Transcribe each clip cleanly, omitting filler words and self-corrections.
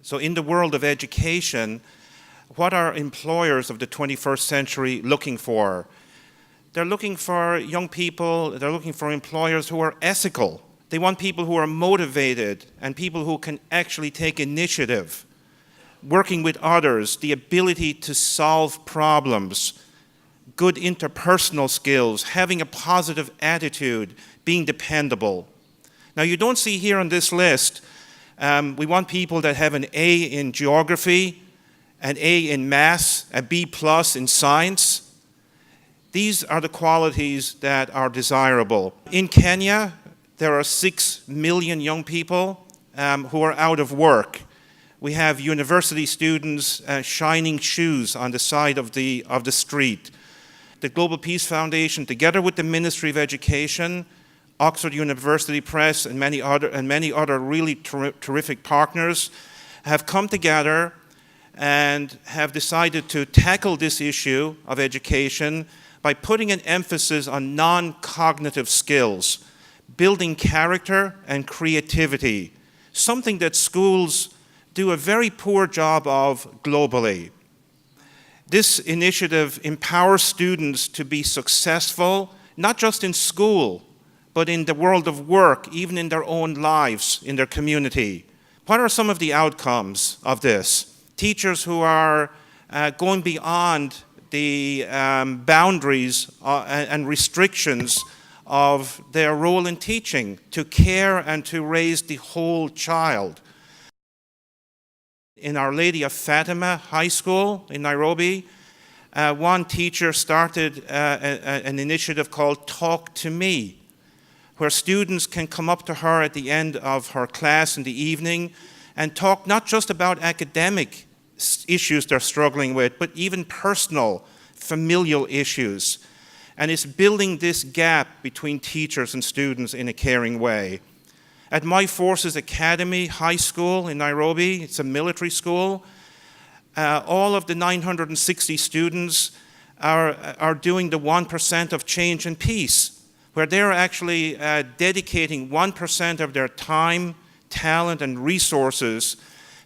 So in the world of education, what are employers of the 21st century looking for? They're looking for young people, they're looking for employers who are ethical. They want people who are motivated and people who can actually take initiative, working with others, the ability to solve problems, good interpersonal skills, having a positive attitude, being dependable. Now you don't see here on this list, we want people that have an A in geography, an A in maths, a B+ in science. These are the qualities that are desirable. In Kenya, there are 6 million young people who are out of work. We have university students shining shoes on the side of the street. The Global Peace Foundation, together with the Ministry of Education, Oxford University Press, and many other really terrific partners, have come together and have decided to tackle this issue of education by putting an emphasis on non-cognitive skills, building character and creativity, something that schools do a very poor job of globally. This initiative empowers students to be successful, not just in school, but in the world of work, even in their own lives, in their community. What are some of the outcomes of this? Teachers who are going beyond the boundaries and restrictions of their role in teaching, to care and to raise the whole child. In Our Lady of Fatima High School in Nairobi, one teacher started an initiative called Talk to Me, where students can come up to her at the end of her class in the evening and talk not just about academic issues they're struggling with, but even personal, familial issues. And it's building this gap between teachers and students in a caring way. At My Forces Academy High School in Nairobi, it's a military school, all of the 960 students are doing the 1% of change and peace, where they're actually dedicating 1% of their time, talent, and resources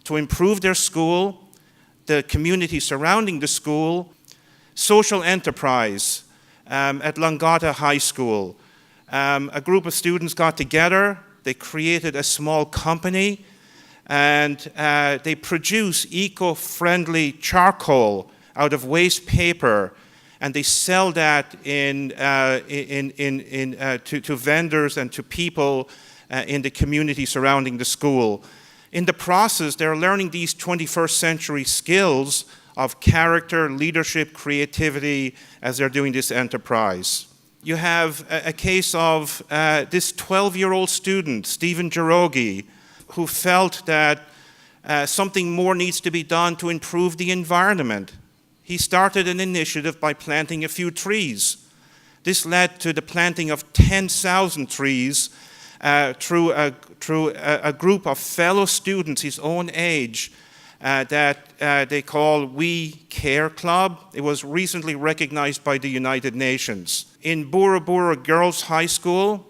to improve their school, the community surrounding the school, social enterprise at Langata High School. A group of students got together, they created a small company, and they produce eco-friendly charcoal out of waste paper, and they sell that to vendors and to people in the community surrounding the school. In the process, they're learning these 21st century skills of character, leadership, creativity as they're doing this enterprise. You have a case of this 12-year-old student, Stephen Jirogi, who felt that something more needs to be done to improve the environment. He started an initiative by planting a few trees. This led to the planting of 10,000 trees through a group of fellow students his own age that they call We Care Club. It was recently recognized by the United Nations. In Bura Bura Girls High School,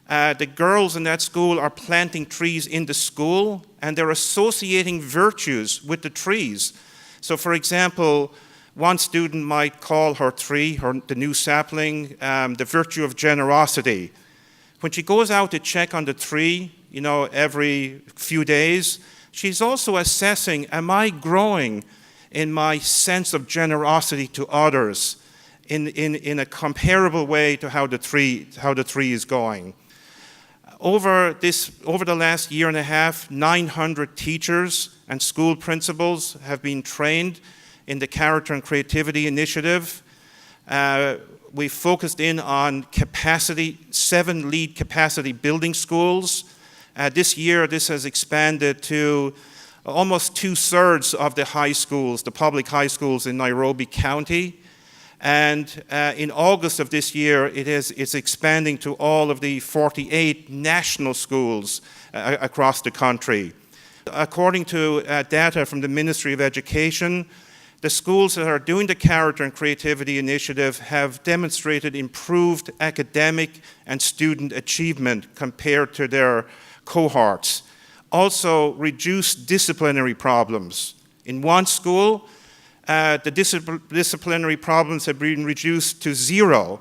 the girls in that school are planting trees in the school, and they're associating virtues with the trees. So for example, one student might call her tree, the new sapling, the virtue of generosity. When she goes out to check on the tree, every few days, she's also assessing, am I growing in my sense of generosity to others in a comparable way to how the tree is going? Over the last year and a half, 900 teachers and school principals have been trained in the Character and Creativity Initiative. We focused in on capacity, 7 LEAD capacity building schools. This year, this has expanded to almost 2/3 of the high schools, the public high schools in Nairobi County. And in August of this year, it's expanding to all of the 48 national schools across the country. According to data from the Ministry of Education, the schools that are doing the Character and Creativity Initiative have demonstrated improved academic and student achievement compared to their cohorts. Also reduced disciplinary problems. In one school, the disciplinary problems have been reduced to 0.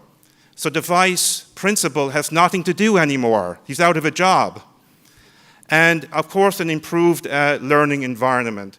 So the vice principal has nothing to do anymore. He's out of a job. And of course, an improved learning environment.